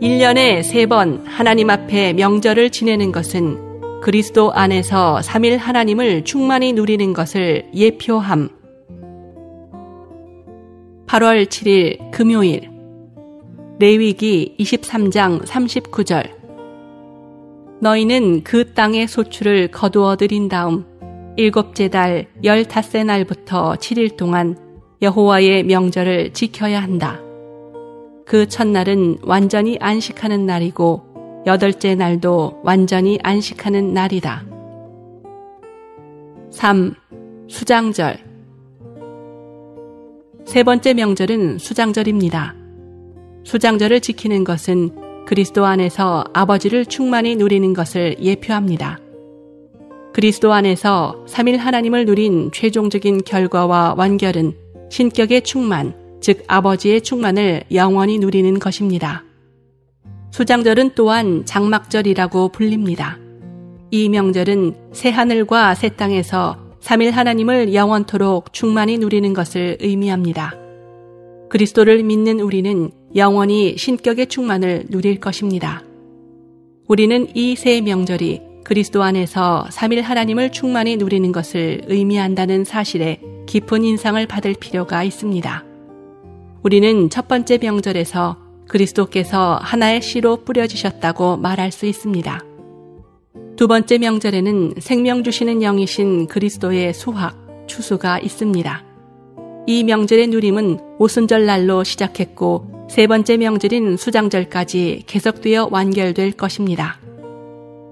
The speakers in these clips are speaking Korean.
1년에 3번 하나님 앞에 명절을 지내는 것은 그리스도 안에서 3일 하나님을 충만히 누리는 것을 예표함. 8월 7일 금요일 레위기 23장 39절 너희는 그 땅의 소출을 거두어 들인 다음 7째 달 15째 날부터 7일 동안 여호와의 명절을 지켜야 한다. 그 첫날은 완전히 안식하는 날이고 8째 날도 완전히 안식하는 날이다. 3. 수장절 세 번째 명절은 수장절입니다. 수장절을 지키는 것은 그리스도 안에서 아버지를 충만히 누리는 것을 예표합니다. 그리스도 안에서 3일 하나님을 누린 최종적인 결과와 완결은 신격의 충만, 즉 아버지의 충만을 영원히 누리는 것입니다. 수장절은 또한 장막절이라고 불립니다. 이 명절은 새 하늘과 새 땅에서 3일 하나님을 영원토록 충만히 누리는 것을 의미합니다. 그리스도를 믿는 우리는 영원히 신격의 충만을 누릴 것입니다. 우리는 이 세 명절이 그리스도 안에서 3일 하나님을 충만히 누리는 것을 의미한다는 사실에 깊은 인상을 받을 필요가 있습니다. 우리는 첫 번째 명절에서 그리스도께서 하나의 씨로 뿌려지셨다고 말할 수 있습니다. 두 번째 명절에는 생명 주시는 영이신 그리스도의 수확, 추수가 있습니다. 이 명절의 누림은 오순절 날로 시작했고 세 번째 명절인 수장절까지 계속되어 완결될 것입니다.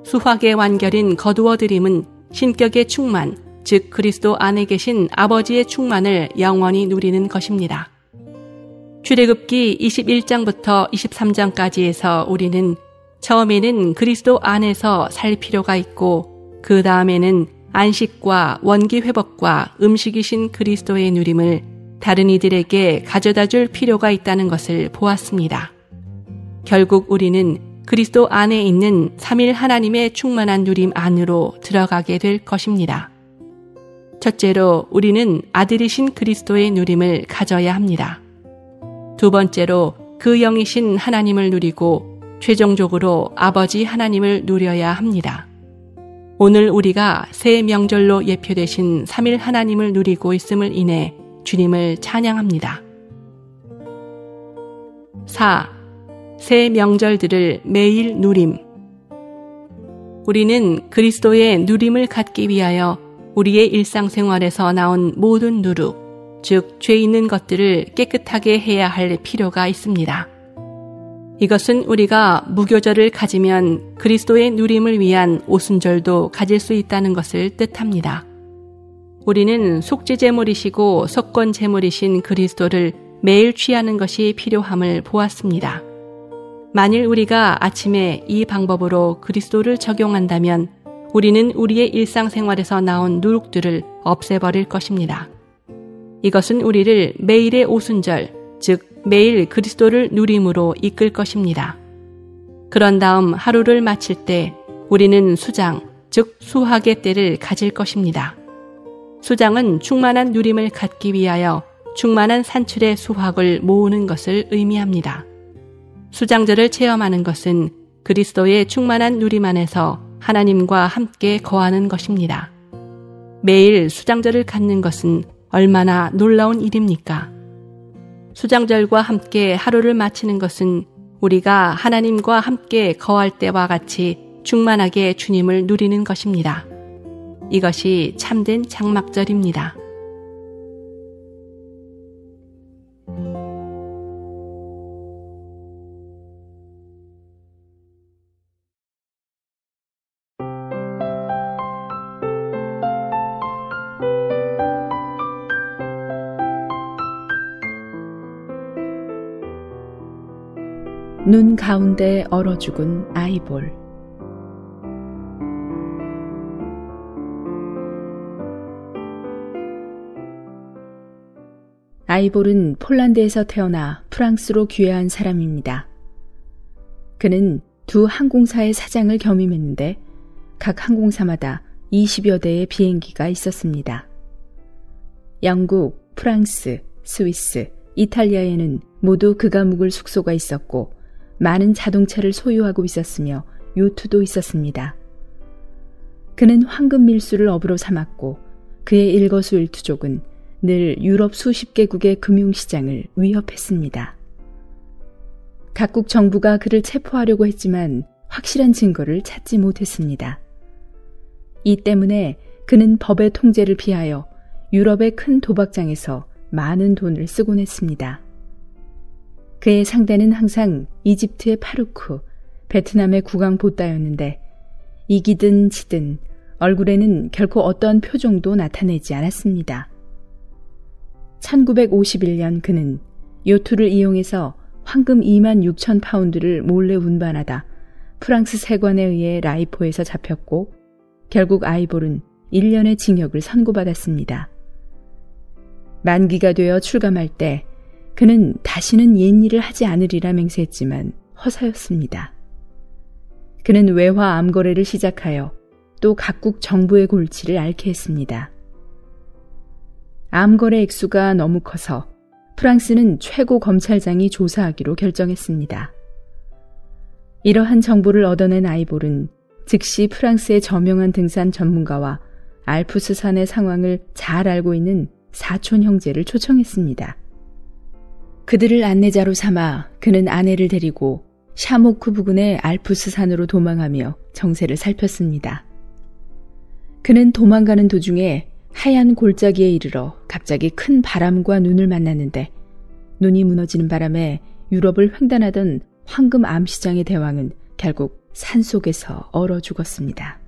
수확의 완결인 거두어들임은 신격의 충만, 즉 그리스도 안에 계신 아버지의 충만을 영원히 누리는 것입니다. 출애굽기 21장부터 23장까지에서 우리는 처음에는 그리스도 안에서 살 필요가 있고 그 다음에는 안식과 원기 회복과 음식이신 그리스도의 누림을 다른 이들에게 가져다 줄 필요가 있다는 것을 보았습니다. 결국 우리는 그리스도 안에 있는 3일 하나님의 충만한 누림 안으로 들어가게 될 것입니다. 첫째로 우리는 아들이신 그리스도의 누림을 가져야 합니다. 두 번째로 그 영이신 하나님을 누리고 최종적으로 아버지 하나님을 누려야 합니다. 오늘 우리가 새 명절로 예표되신 3일 하나님을 누리고 있음을 인해 주님을 찬양합니다. 4. 새 명절들을 매일 누림. 우리는 그리스도의 누림을 갖기 위하여 우리의 일상생활에서 나온 모든 누룩, 즉 죄 있는 것들을 깨끗하게 해야 할 필요가 있습니다. 이것은 우리가 무교절을 가지면 그리스도의 누림을 위한 오순절도 가질 수 있다는 것을 뜻합니다. 우리는 속죄제물이시고 속건제물이신 그리스도를 매일 취하는 것이 필요함을 보았습니다. 만일 우리가 아침에 이 방법으로 그리스도를 적용한다면 우리는 우리의 일상생활에서 나온 누룩들을 없애버릴 것입니다. 이것은 우리를 매일의 오순절, 즉 매일 그리스도를 누림으로 이끌 것입니다. 그런 다음 하루를 마칠 때 우리는 수장, 즉 수확의 때를 가질 것입니다. 수장은 충만한 누림을 갖기 위하여 충만한 산출의 수확을 모으는 것을 의미합니다. 수장절을 체험하는 것은 그리스도의 충만한 누림 안에서 하나님과 함께 거하는 것입니다. 매일 수장절을 갖는 것은 얼마나 놀라운 일입니까? 수장절과 함께 하루를 마치는 것은 우리가 하나님과 함께 거할 때와 같이 충만하게 주님을 누리는 것입니다. 이것이 참된 장막절입니다. 눈 가운데 얼어 죽은 아이볼. 아이볼은 폴란드에서 태어나 프랑스로 귀화한 사람입니다. 그는 두 항공사의 사장을 겸임했는데 각 항공사마다 20여 대의 비행기가 있었습니다. 영국, 프랑스, 스위스, 이탈리아에는 모두 그가 묵을 숙소가 있었고 많은 자동차를 소유하고 있었으며 요트도 있었습니다. 그는 황금 밀수를 업으로 삼았고 그의 일거수일투족은 늘 유럽 수십 개국의 금융시장을 위협했습니다. 각국 정부가 그를 체포하려고 했지만 확실한 증거를 찾지 못했습니다. 이 때문에 그는 법의 통제를 피하여 유럽의 큰 도박장에서 많은 돈을 쓰곤 했습니다. 그의 상대는 항상 이집트의 파루크, 베트남의 국왕 보따였는데 이기든 지든 얼굴에는 결코 어떠한 표정도 나타내지 않았습니다. 1951년 그는 요트를 이용해서 황금 2만 6천 파운드를 몰래 운반하다 프랑스 세관에 의해 라이포에서 잡혔고 결국 아이볼은 1년의 징역을 선고받았습니다. 만기가 되어 출감할 때 그는 다시는 옛일을 하지 않으리라 맹세했지만 허사였습니다. 그는 외화 암거래를 시작하여 또 각국 정부의 골치를 앓게 했습니다. 암거래 액수가 너무 커서 프랑스는 최고 검찰장이 조사하기로 결정했습니다. 이러한 정보를 얻어낸 아이볼은 즉시 프랑스의 저명한 등산 전문가와 알프스산의 상황을 잘 알고 있는 사촌 형제를 초청했습니다. 그들을 안내자로 삼아 그는 아내를 데리고 샤모크 부근의 알프스산으로 도망하며 정세를 살폈습니다. 그는 도망가는 도중에 하얀 골짜기에 이르러 갑자기 큰 바람과 눈을 만났는데 눈이 무너지는 바람에 유럽을 횡단하던 황금 암시장의 대왕은 결국 산속에서 얼어 죽었습니다.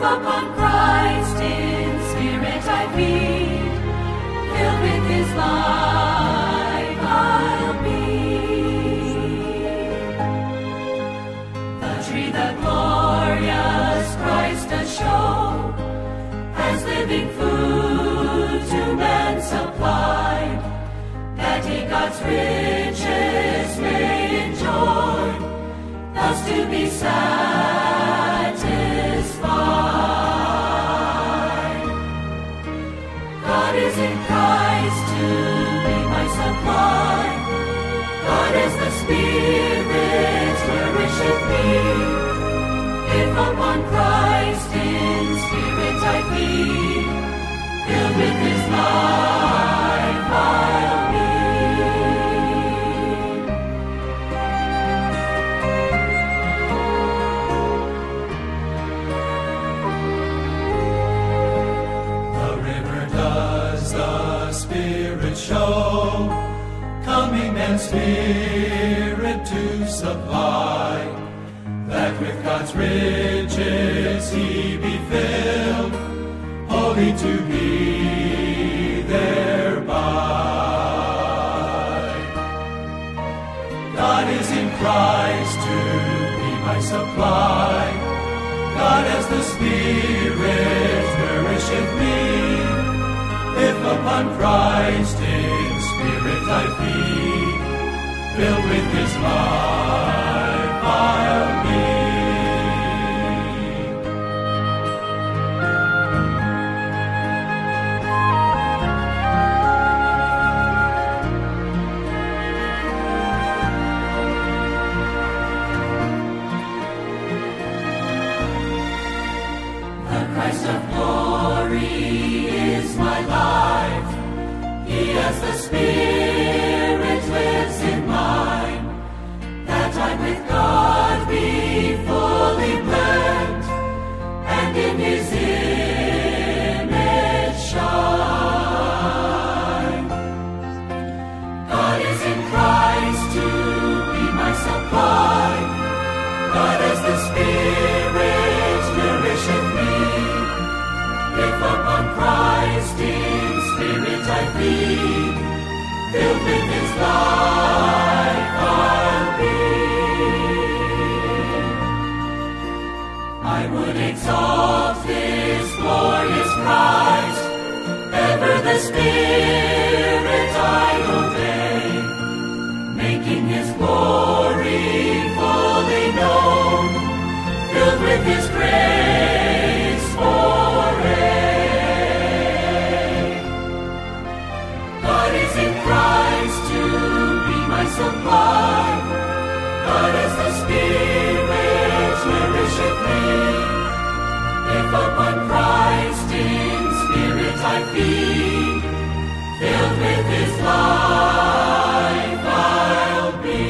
Upon Christ in spirit I feed, filled with His life I'll be. The tree that glorious Christ does show, as living food to man supplied, that He God's riches may enjoy, thus to be satisfied. God is in Christ to be my supply. God as the Spirit nourisheth me. If upon Christ in spirit I feed, filled with His life I'll be. Show, coming and spirit to supply, that with God's riches He be filled, holy to be thereby. God is in Christ to be my supply. God as the Spirit nourisheth me. If upon Christ in spirit I feed, filled with His life I'll be. The Christ of glory is my life. filled with His life I'll be. I would exalt this glorious Christ, ever the Spirit I obey, making His glory fully known, filled with His grace forever. God is in Christ to be my supply. God as the Spirit nourisheth me. If upon Christ in spirit I feed, filled with His life I'll be.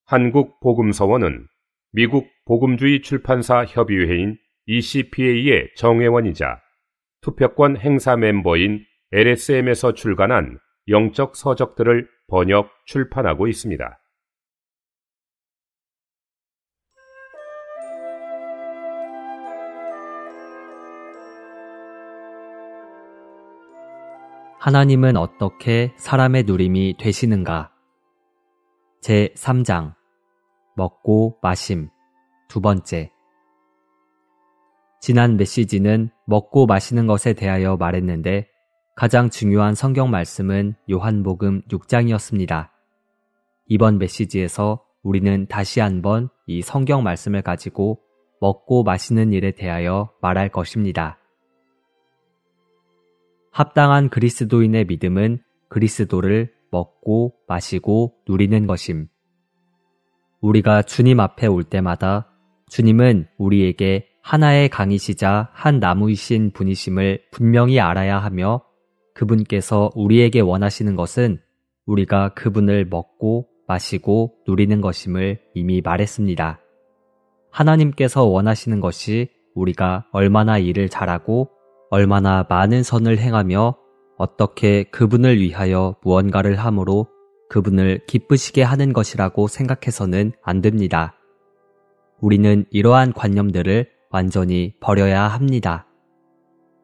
한국복음서원은 미국 복음주의 출판사 협의회인 ECPA의 정회원이자 투표권 행사 멤버인 LSM에서 출간한 영적 서적들을 번역, 출판하고 있습니다. 하나님은 어떻게 사람의 누림이 되시는가? 제3장 먹고 마심 두 번째. 지난 메시지는 먹고 마시는 것에 대하여 말했는데 가장 중요한 성경 말씀은 요한복음 6장이었습니다. 이번 메시지에서 우리는 다시 한번 이 성경 말씀을 가지고 먹고 마시는 일에 대하여 말할 것입니다. 합당한 그리스도인의 믿음은 그리스도를 먹고 마시고 누리는 것임. 우리가 주님 앞에 올 때마다 주님은 우리에게 하나의 강이시자 한 나무이신 분이심을 분명히 알아야 하며 그분께서 우리에게 원하시는 것은 우리가 그분을 먹고 마시고 누리는 것임을 이미 말했습니다. 하나님께서 원하시는 것이 우리가 얼마나 일을 잘하고 얼마나 많은 선을 행하며 어떻게 그분을 위하여 무언가를 함으로 그분을 기쁘시게 하는 것이라고 생각해서는 안 됩니다. 우리는 이러한 관념들을 완전히 버려야 합니다.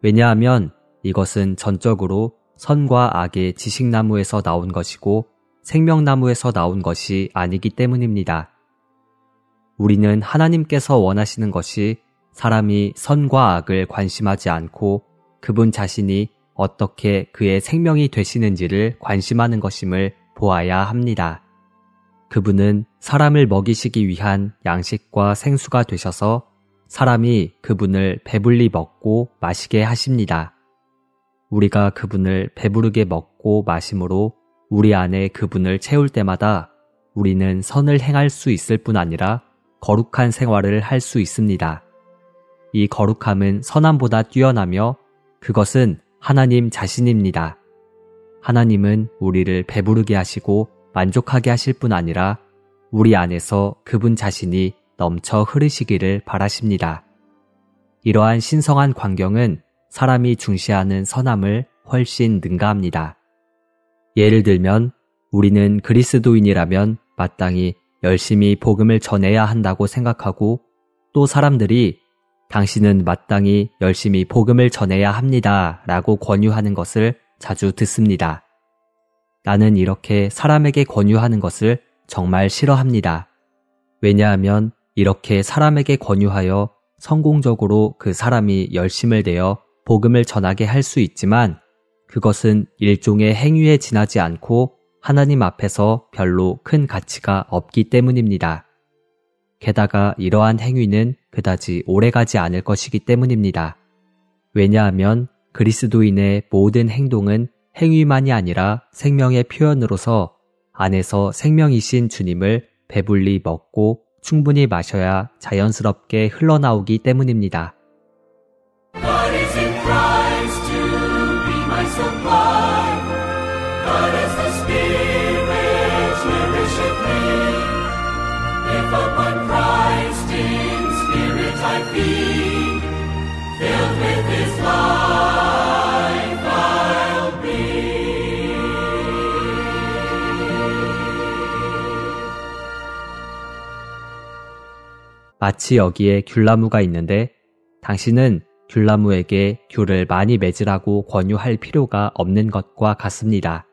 왜냐하면 이것은 전적으로 선과 악의 지식나무에서 나온 것이고 생명나무에서 나온 것이 아니기 때문입니다. 우리는 하나님께서 원하시는 것이 사람이 선과 악을 관심하지 않고 그분 자신이 어떻게 그의 생명이 되시는지를 관심하는 것임을 보아야 합니다. 그분은 사람을 먹이시기 위한 양식과 생수가 되셔서 사람이 그분을 배불리 먹고 마시게 하십니다. 우리가 그분을 배부르게 먹고 마심으로 우리 안에 그분을 채울 때마다 우리는 선을 행할 수 있을 뿐 아니라 거룩한 생활을 할 수 있습니다. 이 거룩함은 선함보다 뛰어나며 그것은 하나님 자신입니다. 하나님은 우리를 배부르게 하시고 만족하게 하실 뿐 아니라 우리 안에서 그분 자신이 넘쳐 흐르시기를 바라십니다. 이러한 신성한 광경은 사람이 중시하는 선함을 훨씬 능가합니다. 예를 들면 우리는 그리스도인이라면 마땅히 열심히 복음을 전해야 한다고 생각하고 또 사람들이 당신은 마땅히 열심히 복음을 전해야 합니다 라고 권유하는 것을 자주 듣습니다. 나는 이렇게 사람에게 권유하는 것을 정말 싫어합니다. 왜냐하면 이렇게 사람에게 권유하여 성공적으로 그 사람이 열심을 내어 복음을 전하게 할 수 있지만 그것은 일종의 행위에 지나지 않고 하나님 앞에서 별로 큰 가치가 없기 때문입니다. 게다가 이러한 행위는 그다지 오래가지 않을 것이기 때문입니다. 왜냐하면 그리스도인의 모든 행동은 행위만이 아니라 생명의 표현으로서 안에서 생명이신 주님을 배불리 먹고 충분히 마셔야 자연스럽게 흘러나오기 때문입니다. God is in Christ to be my supply. God as the Spirit nourisheth me. If upon Christ in spirit I feed, filled with His life I'll be. 마치 여기에 귤나무가 있는데 당신은 귤나무에게 귤을 많이 맺으라고 권유할 필요가 없는 것과 같습니다.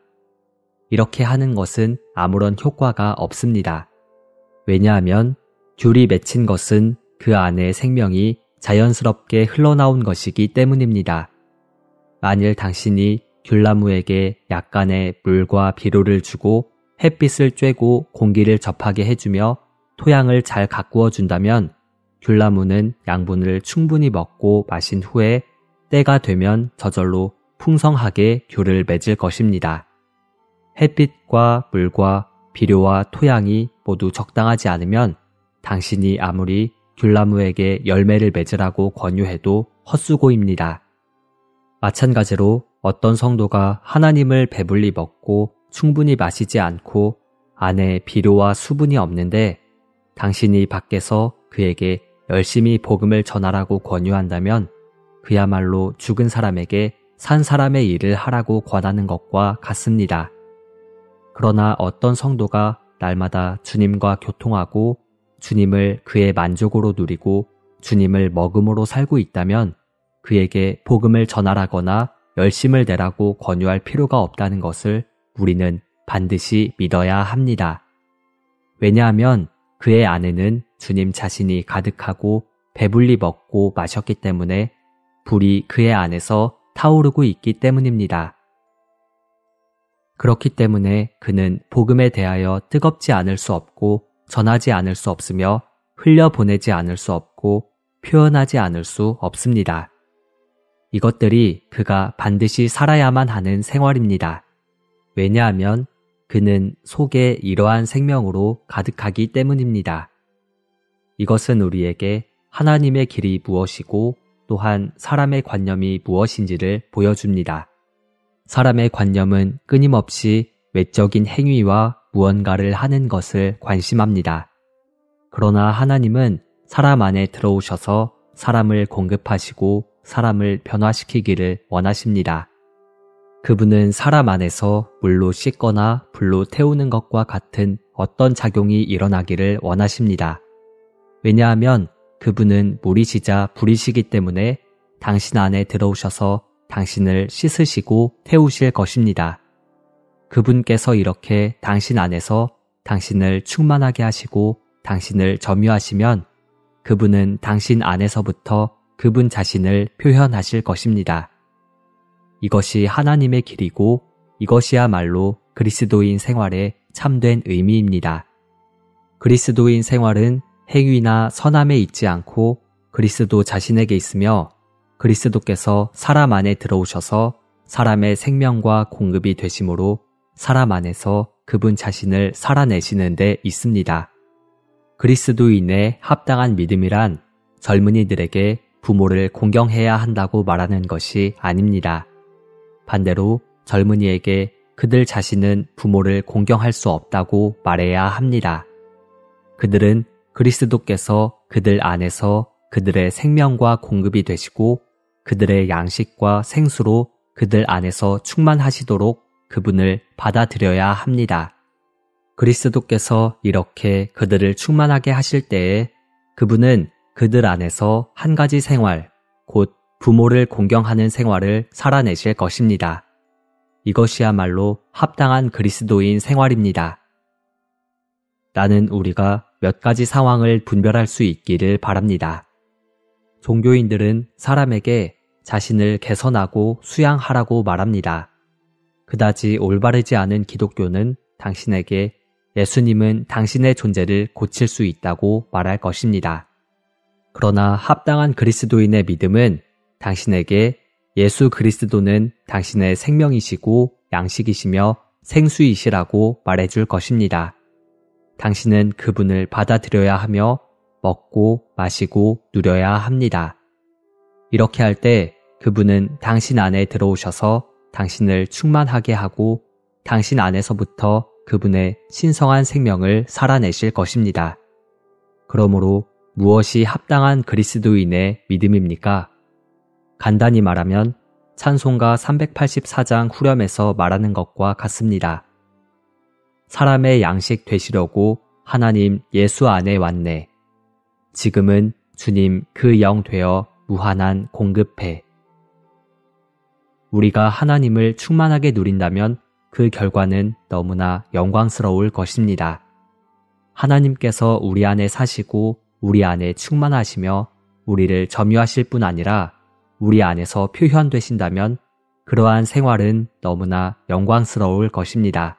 이렇게 하는 것은 아무런 효과가 없습니다. 왜냐하면 귤이 맺힌 것은 그 안에 생명이 자연스럽게 흘러나온 것이기 때문입니다. 만일 당신이 귤나무에게 약간의 물과 비료를 주고 햇빛을 쬐고 공기를 접하게 해주며 토양을 잘 가꾸어 준다면 귤나무는 양분을 충분히 먹고 마신 후에 때가 되면 저절로 풍성하게 귤을 맺을 것입니다. 햇빛과 물과 비료와 토양이 모두 적당하지 않으면 당신이 아무리 귤나무에게 열매를 맺으라고 권유해도 헛수고입니다. 마찬가지로 어떤 성도가 하나님을 배불리 먹고 충분히 마시지 않고 안에 비료와 수분이 없는데 당신이 밖에서 그에게 열심히 복음을 전하라고 권유한다면 그야말로 죽은 사람에게 산 사람의 일을 하라고 권하는 것과 같습니다. 그러나 어떤 성도가 날마다 주님과 교통하고 주님을 그의 만족으로 누리고 주님을 먹음으로 살고 있다면 그에게 복음을 전하라거나 열심을 내라고 권유할 필요가 없다는 것을 우리는 반드시 믿어야 합니다. 왜냐하면 그의 안에는 주님 자신이 가득하고 배불리 먹고 마셨기 때문에 불이 그의 안에서 타오르고 있기 때문입니다. 그렇기 때문에 그는 복음에 대하여 뜨겁지 않을 수 없고 전하지 않을 수 없으며 흘려보내지 않을 수 없고 표현하지 않을 수 없습니다. 이것들이 그가 반드시 살아야만 하는 생활입니다. 왜냐하면 그는 속에 이러한 생명으로 가득하기 때문입니다. 이것은 우리에게 하나님의 길이 무엇이고 또한 사람의 관념이 무엇인지를 보여줍니다. 사람의 관념은 끊임없이 외적인 행위와 무언가를 하는 것을 관심합니다. 그러나 하나님은 사람 안에 들어오셔서 사람을 공급하시고 사람을 변화시키기를 원하십니다. 그분은 사람 안에서 물로 씻거나 불로 태우는 것과 같은 어떤 작용이 일어나기를 원하십니다. 왜냐하면 그분은 물이시자 불이시기 때문에 당신 안에 들어오셔서 당신을 씻으시고 태우실 것입니다. 그분께서 이렇게 당신 안에서 당신을 충만하게 하시고 당신을 점유하시면 그분은 당신 안에서부터 그분 자신을 표현하실 것입니다. 이것이 하나님의 길이고 이것이야말로 그리스도인 생활의 참된 의미입니다. 그리스도인 생활은 행위나 선함에 있지 않고 그리스도 자신에게 있으며 그리스도께서 사람 안에 들어오셔서 사람의 생명과 공급이 되심으로 사람 안에서 그분 자신을 살아내시는 데 있습니다. 그리스도인의 합당한 믿음이란 젊은이들에게 부모를 공경해야 한다고 말하는 것이 아닙니다. 반대로 젊은이에게 그들 자신은 부모를 공경할 수 없다고 말해야 합니다. 그들은 그리스도께서 그들 안에서 그들의 생명과 공급이 되시고 그들의 양식과 생수로 그들 안에서 충만하시도록 그분을 받아들여야 합니다. 그리스도께서 이렇게 그들을 충만하게 하실 때에 그분은 그들 안에서 한 가지 생활, 곧 부모를 공경하는 생활을 살아내실 것입니다. 이것이야말로 합당한 그리스도인 생활입니다. 나는 우리가 몇 가지 상황을 분별할 수 있기를 바랍니다. 종교인들은 사람에게 자신을 개선하고 수양하라고 말합니다. 그다지 올바르지 않은 기독교는 당신에게 예수님은 당신의 존재를 고칠 수 있다고 말할 것입니다. 그러나 합당한 그리스도인의 믿음은 당신에게 예수 그리스도는 당신의 생명이시고 양식이시며 생수이시라고 말해줄 것입니다. 당신은 그분을 받아들여야 하며 먹고 마시고 누려야 합니다. 이렇게 할 때 그분은 당신 안에 들어오셔서 당신을 충만하게 하고 당신 안에서부터 그분의 신성한 생명을 살아내실 것입니다. 그러므로 무엇이 합당한 그리스도인의 믿음입니까? 간단히 말하면 찬송가 384장 후렴에서 말하는 것과 같습니다. 사람의 양식 되시려고 하나님 예수 안에 왔네. 지금은 주님 그 영 되어 무한한 공급해. 우리가 하나님을 충만하게 누린다면 그 결과는 너무나 영광스러울 것입니다. 하나님께서 우리 안에 사시고 우리 안에 충만하시며 우리를 점유하실 뿐 아니라 우리 안에서 표현되신다면 그러한 생활은 너무나 영광스러울 것입니다.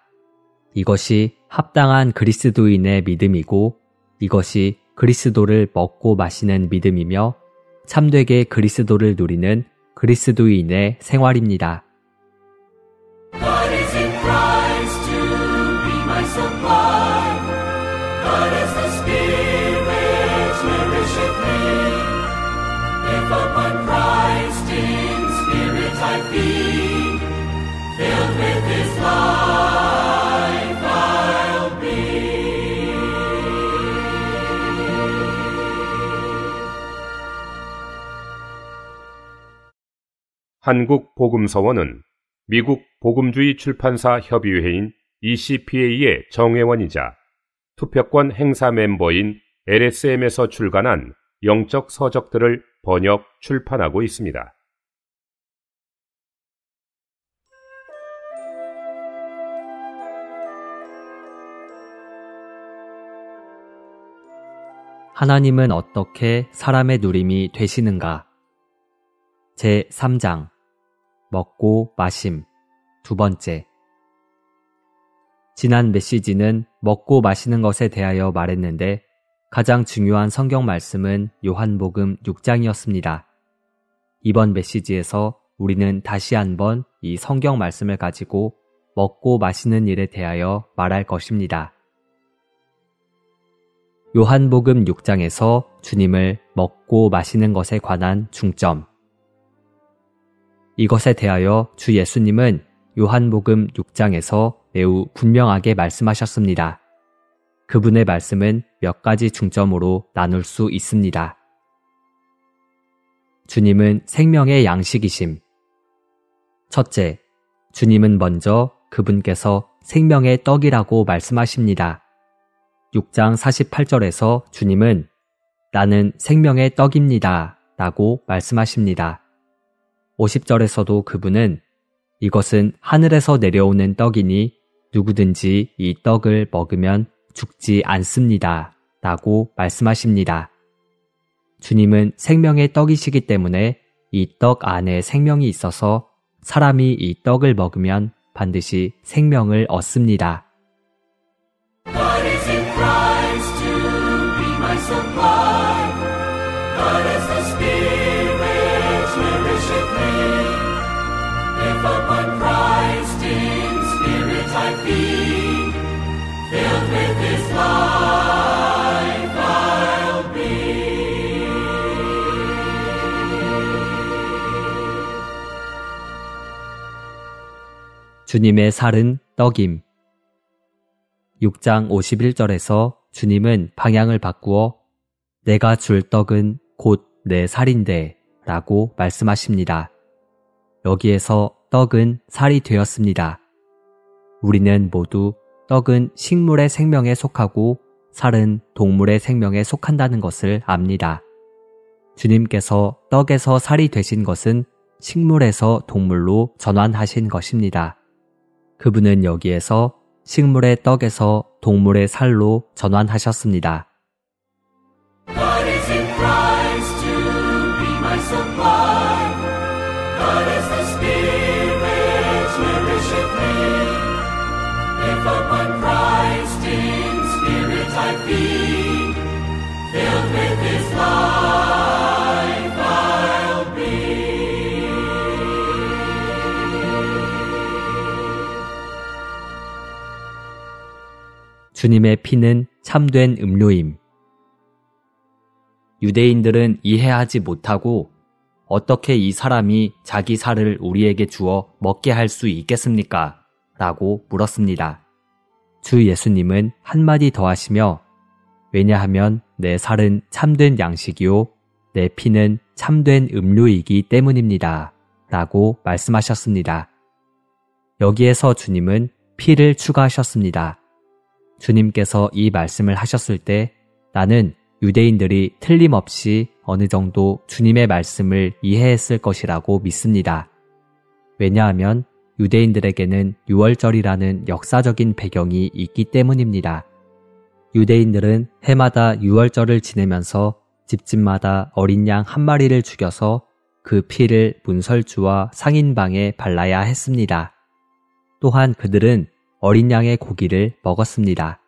이것이 합당한 그리스도인의 믿음이고 이것이 그리스도를 먹고 마시는 믿음이며 참되게 그리스도를 누리는 그리스도인의 생활입니다. God is in Christ to be my supply. God as the Spirit nourisheth me. If upon Christ in spirit I feed, filled with His life I'll be. 한국 복음서원은 미국 복음주의 출판사 협의회인 ECPA의 정회원이자 투표권 행사 멤버인 LSM에서 출간한 영적 서적들을 번역, 출판하고 있습니다. 하나님은 어떻게 사람의 누림이 되시는가? 제3장 먹고 마심 두 번째. 지난 메시지는 먹고 마시는 것에 대하여 말했는데 가장 중요한 성경 말씀은 요한복음 6장이었습니다. 이번 메시지에서 우리는 다시 한번 이 성경 말씀을 가지고 먹고 마시는 일에 대하여 말할 것입니다. 요한복음 6장에서 주님을 먹고 마시는 것에 관한 중점. 이것에 대하여 주 예수님은 요한복음 6장에서 매우 분명하게 말씀하셨습니다. 그분의 말씀은 몇 가지 중점으로 나눌 수 있습니다. 주님은 생명의 양식이심. 첫째, 주님은 먼저 그분께서 생명의 떡이라고 말씀하십니다. 6장 48절에서 주님은 나는 생명의 떡입니다 라고 말씀하십니다. 50절에서도 그분은 이것은 하늘에서 내려오는 떡이니 누구든지 이 떡을 먹으면 죽지 않습니다 라고 말씀하십니다. 주님은 생명의 떡이시기 때문에 이 떡 안에 생명이 있어서 사람이 이 떡을 먹으면 반드시 생명을 얻습니다. God is in Christ to be my supply. God as the Spirit nourisheth me. If upon Christ in spirit I feed, filled with His life I'll be. 주님의 살은 떡임. 6장 51절에서 주님은 방향을 바꾸어 내가 줄 떡은 곧 내 살인데 라고 말씀하십니다. 여기에서 떡은 살이 되었습니다. 우리는 모두 떡은 식물의 생명에 속하고 살은 동물의 생명에 속한다는 것을 압니다. 주님께서 떡에서 살이 되신 것은 식물에서 동물로 전환하신 것입니다. 그분은 여기에서 식물의 떡에서 동물의 살로 전환하셨습니다. God is in Christ to be my supply. God as the Spirit nourisheth me. If upon Christ in spirit I feed, filled with His life I'll be. 주님의 피는 참된 음료임. 유대인들은 이해하지 못하고 어떻게 이 사람이 자기 살을 우리에게 주어 먹게 할 수 있겠습니까? 라고 물었습니다. 주 예수님은 한마디 더 하시며 왜냐하면 내 살은 참된 양식이요 내 피는 참된 음료이기 때문입니다. 라고 말씀하셨습니다. 여기에서 주님은 피를 추가하셨습니다. 주님께서 이 말씀을 하셨을 때 나는 유대인들이 틀림없이 어느 정도 주님의 말씀을 이해했을 것이라고 믿습니다. 왜냐하면 유대인들에게는 유월절이라는 역사적인 배경이 있기 때문입니다. 유대인들은 해마다 유월절을 지내면서 집집마다 어린 양 한 마리를 죽여서 그 피를 문설주와 상인방에 발라야 했습니다. 또한 그들은 어린 양의 고기를 먹었습니다.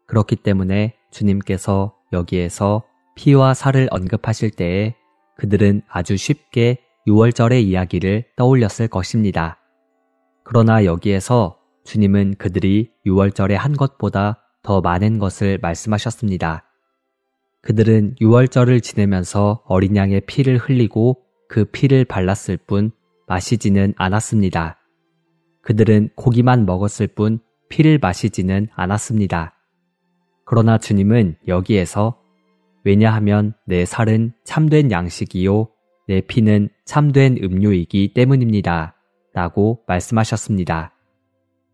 그렇기 때문에 주님께서 여기에서 피와 살을 언급하실 때에 그들은 아주 쉽게 유월절의 이야기를 떠올렸을 것입니다. 그러나 여기에서 주님은 그들이 유월절에 한 것보다 더 많은 것을 말씀하셨습니다. 그들은 유월절을 지내면서 어린 양의 피를 흘리고 그 피를 발랐을 뿐 마시지는 않았습니다. 그들은 고기만 먹었을 뿐 피를 마시지는 않았습니다. 그러나 주님은 여기에서 왜냐하면 내 살은 참된 양식이요 내 피는 참된 음료이기 때문입니다. 라고 말씀하셨습니다.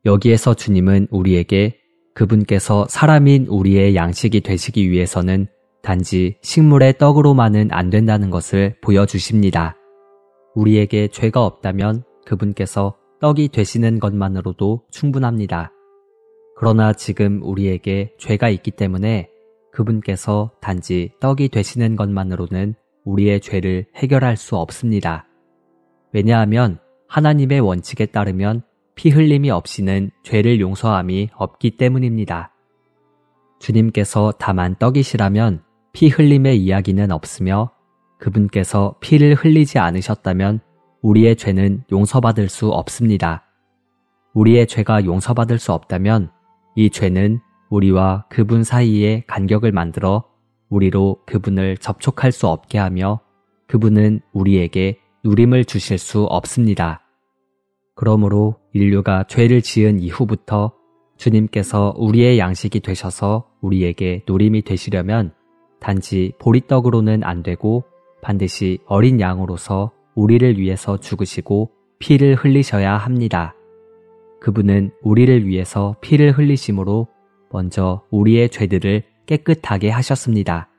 여기에서 주님은 우리에게 그분께서 사람인 우리의 양식이 되시기 위해서는 단지 식물의 떡으로만은 안 된다는 것을 보여주십니다. 우리에게 죄가 없다면 그분께서 떡이 되시는 것만으로도 충분합니다. 그러나 지금 우리에게 죄가 있기 때문에 그분께서 단지 떡이 되시는 것만으로는 우리의 죄를 해결할 수 없습니다. 왜냐하면 하나님의 원칙에 따르면 피 흘림이 없이는 죄를 용서함이 없기 때문입니다. 주님께서 다만 떡이시라면 피 흘림의 이야기는 없으며 그분께서 피를 흘리지 않으셨다면 우리의 죄는 용서받을 수 없습니다. 우리의 죄가 용서받을 수 없다면 이 죄는 우리와 그분 사이에 간격을 만들어 우리로 그분을 접촉할 수 없게 하며 그분은 우리에게 누림을 주실 수 없습니다. 그러므로 인류가 죄를 지은 이후부터 주님께서 우리의 양식이 되셔서 우리에게 누림이 되시려면 단지 보리떡으로는 안 되고 반드시 어린 양으로서 우리를 위해서 죽으시고 피를 흘리셔야 합니다. 그분은 우리를 위해서 피를 흘리심으로 먼저 우리의 죄들을 깨끗하게 하셨습니다.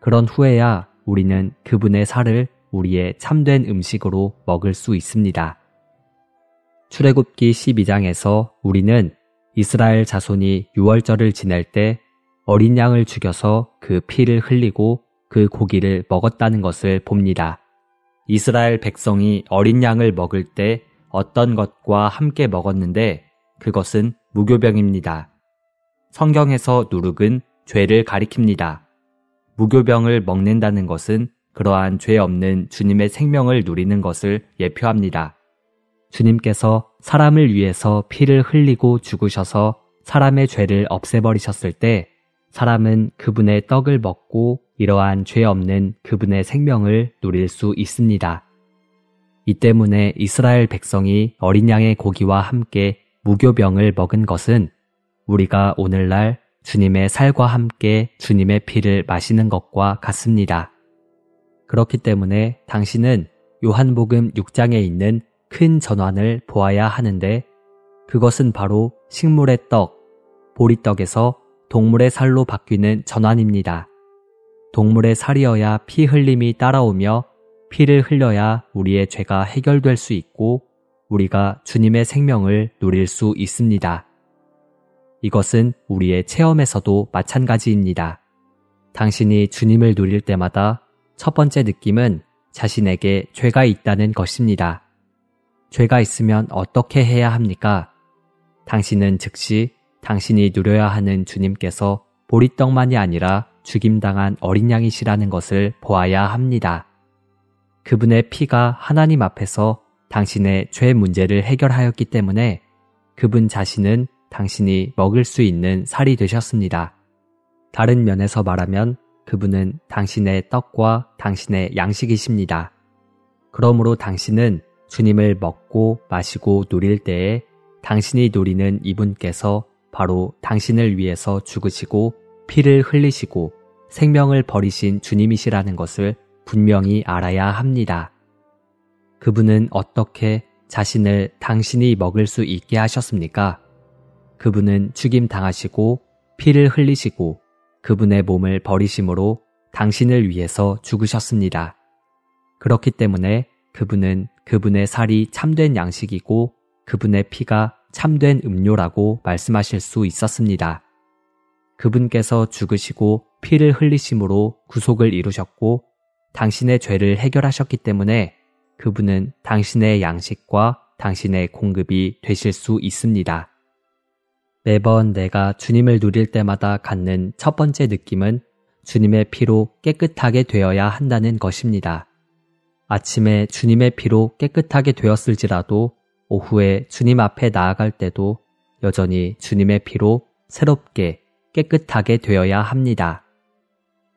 그런 후에야 우리는 그분의 살을 우리의 참된 음식으로 먹을 수 있습니다. 출애굽기 12장에서 우리는 이스라엘 자손이 유월절을 지낼 때 어린 양을 죽여서 그 피를 흘리고 그 고기를 먹었다는 것을 봅니다. 이스라엘 백성이 어린 양을 먹을 때 어떤 것과 함께 먹었는데 그것은 무교병입니다. 성경에서 누룩은 죄를 가리킵니다. 무교병을 먹는다는 것은 그러한 죄 없는 주님의 생명을 누리는 것을 예표합니다. 주님께서 사람을 위해서 피를 흘리고 죽으셔서 사람의 죄를 없애버리셨을 때 사람은 그분의 떡을 먹고 이러한 죄 없는 그분의 생명을 누릴 수 있습니다. 이 때문에 이스라엘 백성이 어린 양의 고기와 함께 무교병을 먹은 것은 우리가 오늘날 주님의 살과 함께 주님의 피를 마시는 것과 같습니다. 그렇기 때문에 당신은 요한복음 6장에 있는 큰 전환을 보아야 하는데 그것은 바로 식물의 떡, 보리떡에서 동물의 살로 바뀌는 전환입니다. 동물의 살이어야 피 흘림이 따라오며 피를 흘려야 우리의 죄가 해결될 수 있고 우리가 주님의 생명을 누릴 수 있습니다. 이것은 우리의 체험에서도 마찬가지입니다. 당신이 주님을 누릴 때마다 첫 번째 느낌은 자신에게 죄가 있다는 것입니다. 죄가 있으면 어떻게 해야 합니까? 당신은 즉시 당신이 누려야 하는 주님께서 보리떡만이 아니라 죽임당한 어린 양이시라는 것을 보아야 합니다. 그분의 피가 하나님 앞에서 당신의 죄 문제를 해결하였기 때문에 그분 자신은 당신이 먹을 수 있는 살이 되셨습니다. 다른 면에서 말하면 그분은 당신의 떡과 당신의 양식이십니다. 그러므로 당신은 주님을 먹고 마시고 누릴 때에 당신이 누리는 이분께서 바로 당신을 위해서 죽으시고 피를 흘리시고 생명을 버리신 주님이시라는 것을 분명히 알아야 합니다. 그분은 어떻게 자신을 당신이 먹을 수 있게 하셨습니까? 그분은 죽임 당하시고 피를 흘리시고 그분의 몸을 버리심으로 당신을 위해서 죽으셨습니다. 그렇기 때문에 그분은 그분의 살이 참된 양식이고 그분의 피가 참된 음료라고 말씀하실 수 있었습니다. 그분께서 죽으시고 피를 흘리심으로 구속을 이루셨고 당신의 죄를 해결하셨기 때문에 그분은 당신의 양식과 당신의 공급이 되실 수 있습니다. 매번 내가 주님을 누릴 때마다 갖는 첫 번째 느낌은 주님의 피로 깨끗하게 되어야 한다는 것입니다. 아침에 주님의 피로 깨끗하게 되었을지라도 오후에 주님 앞에 나아갈 때도 여전히 주님의 피로 새롭게 깨끗하게 되어야 합니다.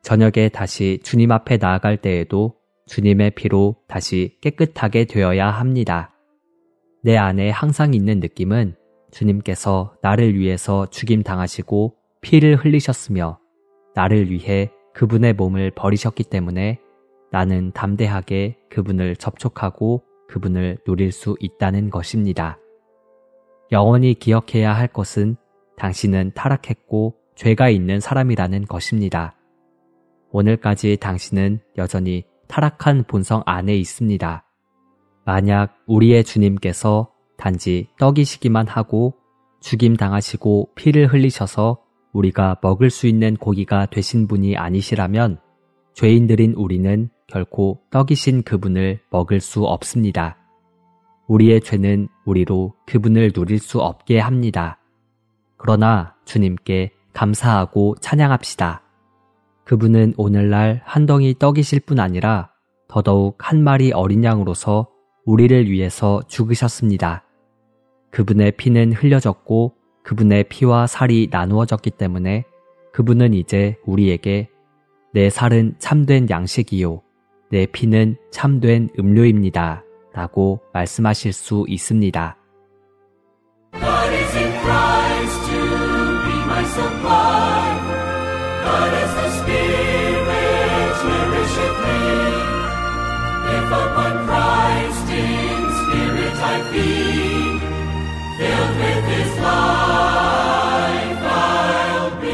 저녁에 다시 주님 앞에 나아갈 때에도 주님의 피로 다시 깨끗하게 되어야 합니다. 내 안에 항상 있는 느낌은 주님께서 나를 위해서 죽임당하시고 피를 흘리셨으며 나를 위해 그분의 몸을 버리셨기 때문에 나는 담대하게 그분을 접촉하고 그분을 누릴 수 있다는 것입니다. 영원히 기억해야 할 것은 당신은 타락했고 죄가 있는 사람이라는 것입니다. 오늘까지 당신은 여전히 타락한 본성 안에 있습니다. 만약 우리의 주님께서 단지 떡이시기만 하고 죽임당하시고 피를 흘리셔서 우리가 먹을 수 있는 고기가 되신 분이 아니시라면 죄인들인 우리는 결코 떡이신 그분을 먹을 수 없습니다. 우리의 죄는 우리로 그분을 누릴 수 없게 합니다. 그러나 주님께 감사하고 찬양합시다. 그분은 오늘날 한 덩이 떡이실 뿐 아니라 더더욱 한 마리 어린 양으로서 우리를 위해서 죽으셨습니다. 그분의 피는 흘려졌고 그분의 피와 살이 나누어졌기 때문에 그분은 이제 우리에게 내 살은 참된 양식이요 내 피는 참된 음료입니다 라고 말씀하실 수 있습니다. God is in Christ to be my supply. God as the Spirit nourisheth me. If upon Christ in spirit I feed, filled with His life I'll be.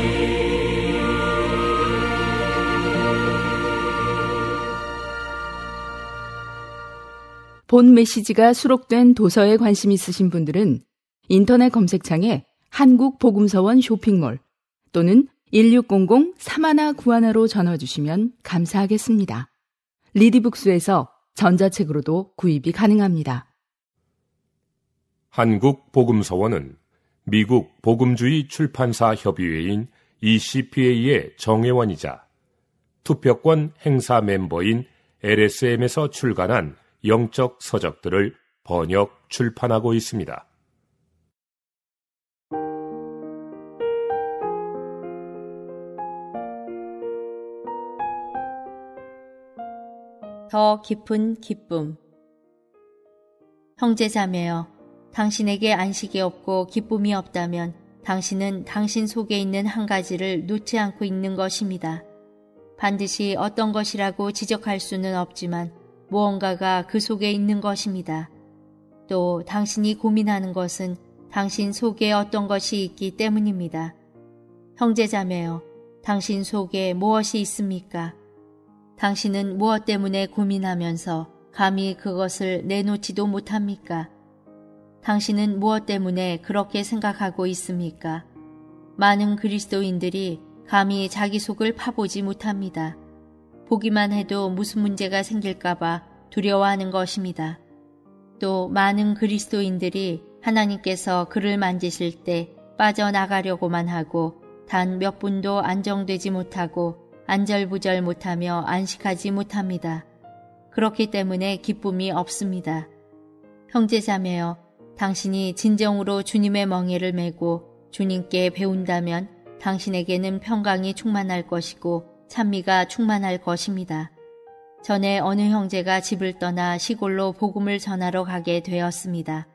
본 메시지가 수록된 도서에 관심 있으신 분들은 인터넷 검색창에 한국복음서원 쇼핑몰 또는 1600-3191로 전화주시면 감사하겠습니다. 리디북스에서 전자책으로도 구입이 가능합니다. 한국복음서원은 미국 복음주의 출판사 협의회인 ECPA의 정회원이자 투표권 행사 멤버인 LSM에서 출간한 영적 서적들을 번역, 출판하고 있습니다. 더 깊은 기쁨. 형제자매여, 당신에게 안식이 없고 기쁨이 없다면 당신은 당신 속에 있는 한 가지를 놓지 않고 있는 것입니다. 반드시 어떤 것이라고 지적할 수는 없지만 무언가가 그 속에 있는 것입니다. 또 당신이 고민하는 것은 당신 속에 어떤 것이 있기 때문입니다. 형제자매여, 당신 속에 무엇이 있습니까? 당신은 무엇 때문에 고민하면서 감히 그것을 내놓지도 못합니까? 당신은 무엇 때문에 그렇게 생각하고 있습니까? 많은 그리스도인들이 감히 자기 속을 파보지 못합니다. 보기만 해도 무슨 문제가 생길까봐 두려워하는 것입니다. 또 많은 그리스도인들이 하나님께서 그를 만지실 때 빠져나가려고만 하고 단 몇 분도 안정되지 못하고 안절부절 못하며 안식하지 못합니다. 그렇기 때문에 기쁨이 없습니다. 형제자매여, 당신이 진정으로 주님의 멍에를 메고 주님께 배운다면 당신에게는 평강이 충만할 것이고 찬미가 충만할 것입니다. 전에 어느 형제가 집을 떠나 시골로 복음을 전하러 가게 되었습니다.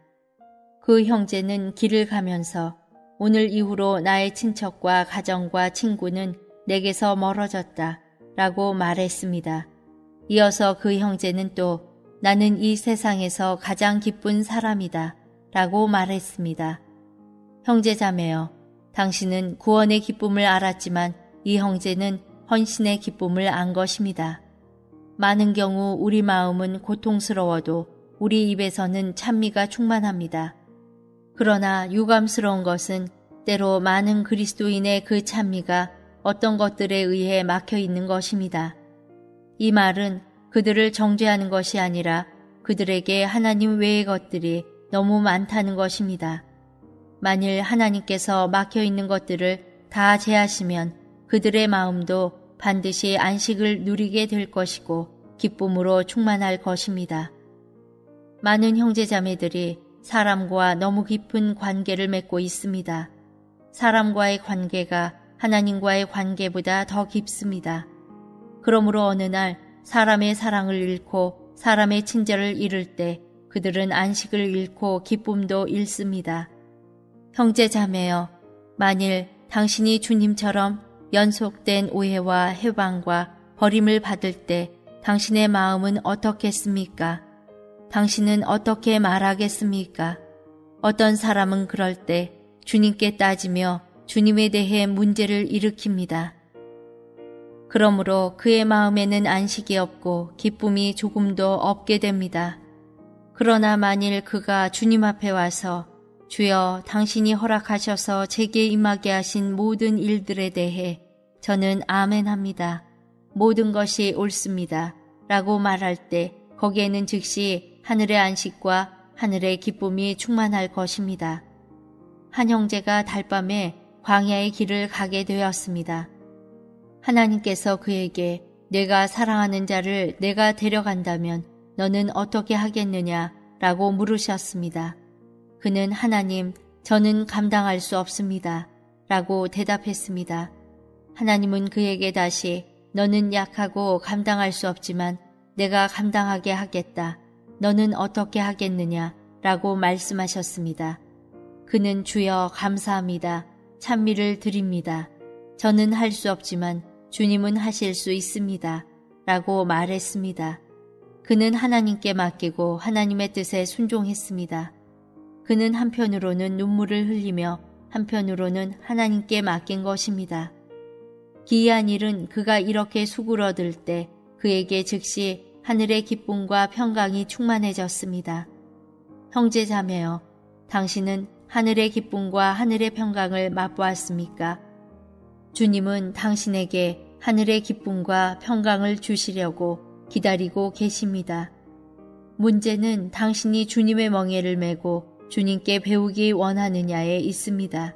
그 형제는 길을 가면서 오늘 이후로 나의 친척과 가정과 친구는 내게서 멀어졌다 라고 말했습니다. 이어서 그 형제는 또 나는 이 세상에서 가장 기쁜 사람이다 라고 말했습니다. 형제자매여, 당신은 구원의 기쁨을 알았지만 이 형제는 헌신의 기쁨을 안 것입니다. 많은 경우 우리 마음은 고통스러워도 우리 입에서는 찬미가 충만합니다. 그러나 유감스러운 것은 때로 많은 그리스도인의 그 찬미가 어떤 것들에 의해 막혀 있는 것입니다. 이 말은 그들을 정죄하는 것이 아니라 그들에게 하나님 외의 것들이 너무 많다는 것입니다. 만일 하나님께서 막혀 있는 것들을 다 제하시면 그들의 마음도 반드시 안식을 누리게 될 것이고 기쁨으로 충만할 것입니다. 많은 형제자매들이 사람과 너무 깊은 관계를 맺고 있습니다. 사람과의 관계가 하나님과의 관계보다 더 깊습니다. 그러므로 어느 날 사람의 사랑을 잃고 사람의 친절을 잃을 때 그들은 안식을 잃고 기쁨도 잃습니다. 형제자매여, 만일 당신이 주님처럼 연속된 오해와 해방과 버림을 받을 때 당신의 마음은 어떻겠습니까? 당신은 어떻게 말하겠습니까? 어떤 사람은 그럴 때 주님께 따지며 주님에 대해 문제를 일으킵니다. 그러므로 그의 마음에는 안식이 없고 기쁨이 조금도 없게 됩니다. 그러나 만일 그가 주님 앞에 와서 주여, 당신이 허락하셔서 제게 임하게 하신 모든 일들에 대해 저는 아멘합니다. 모든 것이 옳습니다. 라고 말할 때 거기에는 즉시 하늘의 안식과 하늘의 기쁨이 충만할 것입니다. 한 형제가 달밤에 광야의 길을 가게 되었습니다. 하나님께서 그에게 내가 사랑하는 자를 내가 데려간다면 너는 어떻게 하겠느냐? 라고 물으셨습니다. 그는 하나님, 저는 감당할 수 없습니다. 라고 대답했습니다. 하나님은 그에게 다시 너는 약하고 감당할 수 없지만 내가 감당하게 하겠다. 너는 어떻게 하겠느냐? 라고 말씀하셨습니다. 그는 주여 감사합니다. 찬미를 드립니다. 저는 할 수 없지만 주님은 하실 수 있습니다. 라고 말했습니다. 그는 하나님께 맡기고 하나님의 뜻에 순종했습니다. 그는 한편으로는 눈물을 흘리며 한편으로는 하나님께 맡긴 것입니다. 기이한 일은 그가 이렇게 수그러들 때 그에게 즉시 하늘의 기쁨과 평강이 충만해졌습니다. 형제자매여, 당신은 하늘의 기쁨과 하늘의 평강을 맛보았습니까? 주님은 당신에게 하늘의 기쁨과 평강을 주시려고 기다리고 계십니다. 문제는 당신이 주님의 멍에를 메고 주님께 배우기 원하느냐에 있습니다.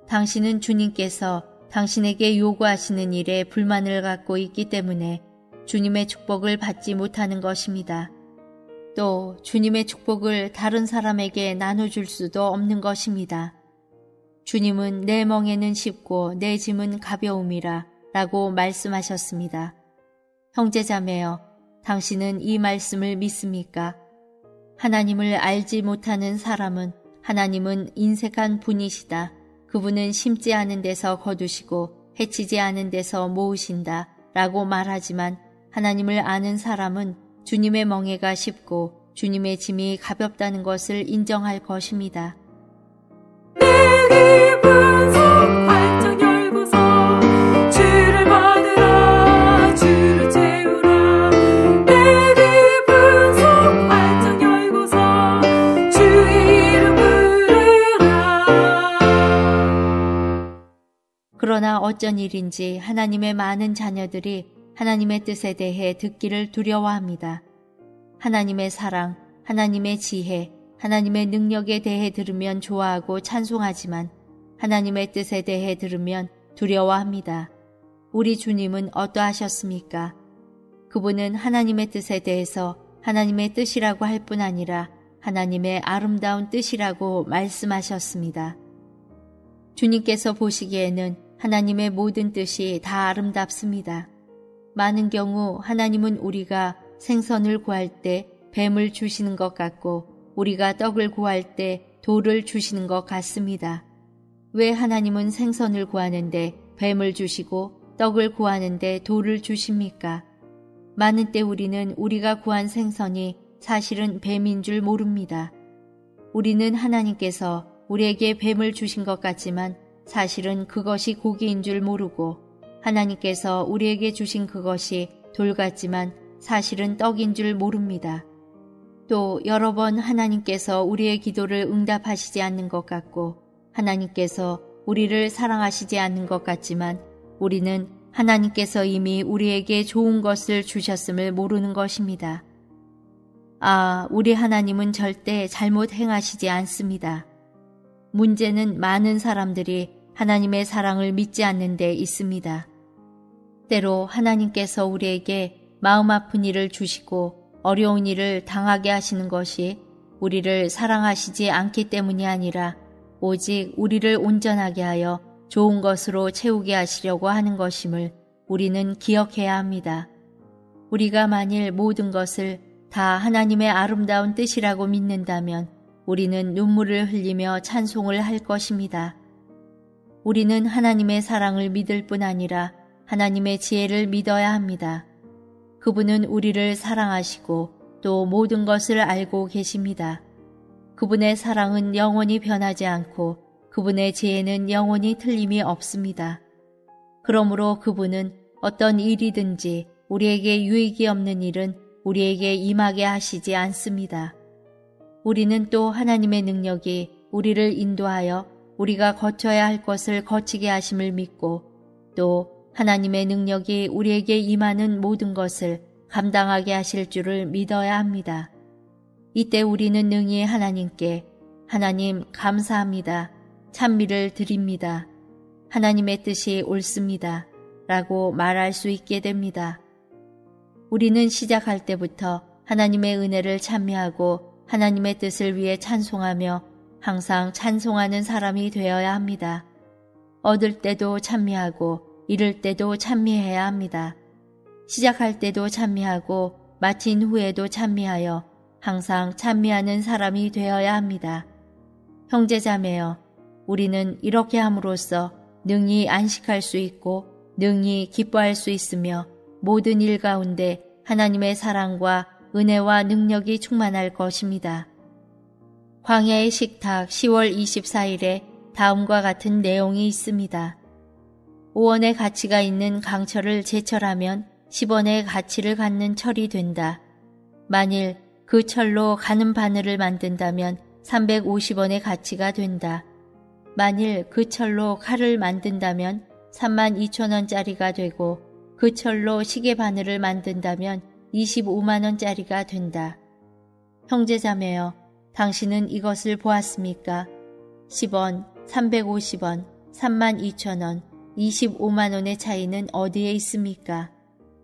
당신은 주님께서 당신에게 요구하시는 일에 불만을 갖고 있기 때문에 주님의 축복을 받지 못하는 것입니다. 또 주님의 축복을 다른 사람에게 나눠줄 수도 없는 것입니다. 주님은 내 멍에는 쉽고 내 짐은 가벼움이라 라고 말씀하셨습니다. 형제자매여, 당신은 이 말씀을 믿습니까? 하나님을 알지 못하는 사람은 하나님은 인색한 분이시다. 그분은 심지 않은 데서 거두시고 해치지 않은 데서 모으신다 라고 말하지만 하나님을 아는 사람은 주님의 멍에가 쉽고 주님의 짐이 가볍다는 것을 인정할 것입니다. 내 깊은 속 활짝 열고서 주를 받으라, 주를 채우라. 내 깊은 속 활짝 열고서 주의 이름 부르라. 그러나 어쩐 일인지 하나님의 많은 자녀들이 하나님의 뜻에 대해 듣기를 두려워합니다. 하나님의 사랑, 하나님의 지혜, 하나님의 능력에 대해 들으면 좋아하고 찬송하지만 하나님의 뜻에 대해 들으면 두려워합니다. 우리 주님은 어떠하셨습니까? 그분은 하나님의 뜻에 대해서 하나님의 뜻이라고 할 뿐 아니라 하나님의 아름다운 뜻이라고 말씀하셨습니다. 주님께서 보시기에는 하나님의 모든 뜻이 다 아름답습니다. 많은 경우 하나님은 우리가 생선을 구할 때 뱀을 주시는 것 같고 우리가 떡을 구할 때 돌을 주시는 것 같습니다. 왜 하나님은 생선을 구하는데 뱀을 주시고 떡을 구하는데 돌을 주십니까? 많은 때 우리는 우리가 구한 생선이 사실은 뱀인 줄 모릅니다. 우리는 하나님께서 우리에게 뱀을 주신 것 같지만 사실은 그것이 고기인 줄 모르고 하나님께서 우리에게 주신 그것이 돌 같지만 사실은 떡인 줄 모릅니다. 또 여러 번 하나님께서 우리의 기도를 응답하시지 않는 것 같고 하나님께서 우리를 사랑하시지 않는 것 같지만 우리는 하나님께서 이미 우리에게 좋은 것을 주셨음을 모르는 것입니다. 우리 하나님은 절대 잘못 행하시지 않습니다. 문제는 많은 사람들이 하나님의 사랑을 믿지 않는 데 있습니다. 때로 하나님께서 우리에게 마음 아픈 일을 주시고 어려운 일을 당하게 하시는 것이 우리를 사랑하시지 않기 때문이 아니라 오직 우리를 온전하게 하여 좋은 것으로 채우게 하시려고 하는 것임을 우리는 기억해야 합니다. 우리가 만일 모든 것을 다 하나님의 아름다운 뜻이라고 믿는다면 우리는 눈물을 흘리며 찬송을 할 것입니다. 우리는 하나님의 사랑을 믿을 뿐 아니라 하나님의 지혜를 믿어야 합니다. 그분은 우리를 사랑하시고 또 모든 것을 알고 계십니다. 그분의 사랑은 영원히 변하지 않고 그분의 지혜는 영원히 틀림이 없습니다. 그러므로 그분은 어떤 일이든지 우리에게 유익이 없는 일은 우리에게 임하게 하시지 않습니다. 우리는 또 하나님의 능력이 우리를 인도하여 우리가 거쳐야 할 것을 거치게 하심을 믿고 또 하나님의 능력이 우리에게 임하는 모든 것을 감당하게 하실 줄을 믿어야 합니다. 이때 우리는 능히 하나님께 하나님 감사합니다. 찬미를 드립니다. 하나님의 뜻이 옳습니다. 라고 말할 수 있게 됩니다. 우리는 시작할 때부터 하나님의 은혜를 찬미하고 하나님의 뜻을 위해 찬송하며 항상 찬송하는 사람이 되어야 합니다. 얻을 때도 찬미하고 잃을 때도 찬미해야 합니다. 시작할 때도 찬미하고 마친 후에도 찬미하여 항상 찬미하는 사람이 되어야 합니다. 형제자매여, 우리는 이렇게 함으로써 능히 안식할 수 있고 능히 기뻐할 수 있으며 모든 일 가운데 하나님의 사랑과 은혜와 능력이 충만할 것입니다. 광야의 식탁 10월 24일에 다음과 같은 내용이 있습니다. 5원의 가치가 있는 강철을 제철하면 10원의 가치를 갖는 철이 된다. 만일 그 철로 가는 바늘을 만든다면 350원의 가치가 된다. 만일 그 철로 칼을 만든다면 32,000원짜리가 되고 그 철로 시계 바늘을 만든다면 25만원짜리가 된다. 형제자매여, 당신은 이것을 보았습니까? 10원, 350원, 32,000원, 25만원의 차이는 어디에 있습니까?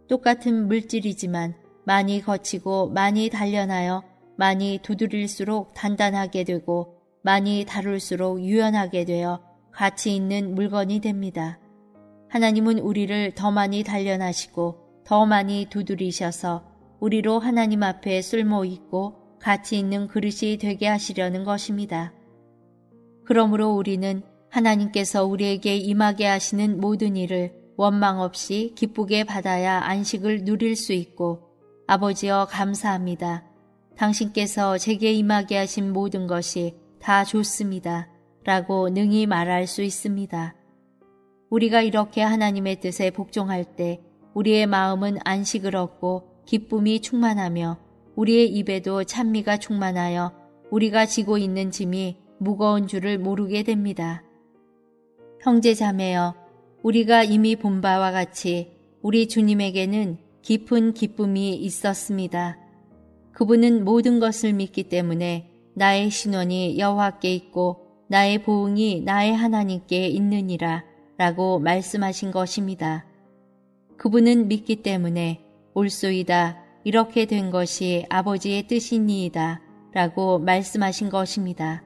똑같은 물질이지만 많이 거치고 많이 단련하여 많이 두드릴수록 단단하게 되고 많이 다룰수록 유연하게 되어 가치 있는 물건이 됩니다. 하나님은 우리를 더 많이 단련하시고 더 많이 두드리셔서 우리로 하나님 앞에 쓸모있고 가치 있는 그릇이 되게 하시려는 것입니다. 그러므로 우리는 하나님께서 우리에게 임하게 하시는 모든 일을 원망 없이 기쁘게 받아야 안식을 누릴 수 있고 아버지여 감사합니다. 당신께서 제게 임하게 하신 모든 것이 다 좋습니다. 라고 능히 말할 수 있습니다. 우리가 이렇게 하나님의 뜻에 복종할 때 우리의 마음은 안식을 얻고 기쁨이 충만하며 우리의 입에도 찬미가 충만하여 우리가 지고 있는 짐이 무거운 줄을 모르게 됩니다. 형제자매여, 우리가 이미 본 바와 같이 우리 주님에게는 깊은 기쁨이 있었습니다. 그분은 모든 것을 믿기 때문에 나의 신원이 여호와께 있고 나의 보응이 나의 하나님께 있느니라 라고 말씀하신 것입니다. 그분은 믿기 때문에 올소이다, 이렇게 된 것이 아버지의 뜻이니이다 라고 말씀하신 것입니다.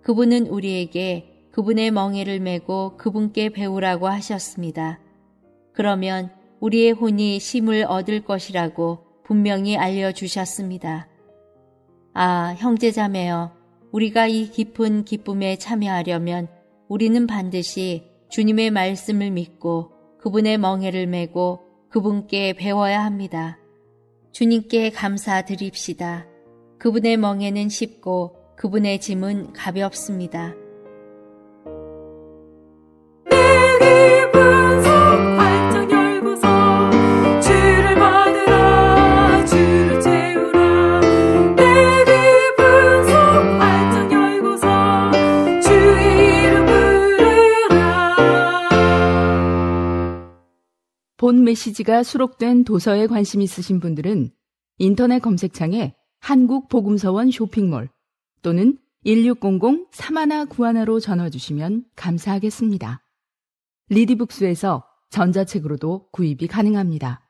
그분은 우리에게 그분의 멍에를 메고 그분께 배우라고 하셨습니다. 그러면 우리의 혼이 쉼을 얻을 것이라고 분명히 알려주셨습니다. 형제자매여, 우리가 이 깊은 기쁨에 참여하려면 우리는 반드시 주님의 말씀을 믿고 그분의 멍에를 메고 그분께 배워야 합니다. 주님께 감사드립시다. 그분의 멍에는 쉽고 그분의 짐은 가볍습니다. 내 기쁜 생활 본 메시지가 수록된 도서에 관심 있으신 분들은 인터넷 검색창에 한국복음서원 쇼핑몰 또는 1600-3191로 전화 주시면 감사하겠습니다. 리디북스에서 전자책으로도 구입이 가능합니다.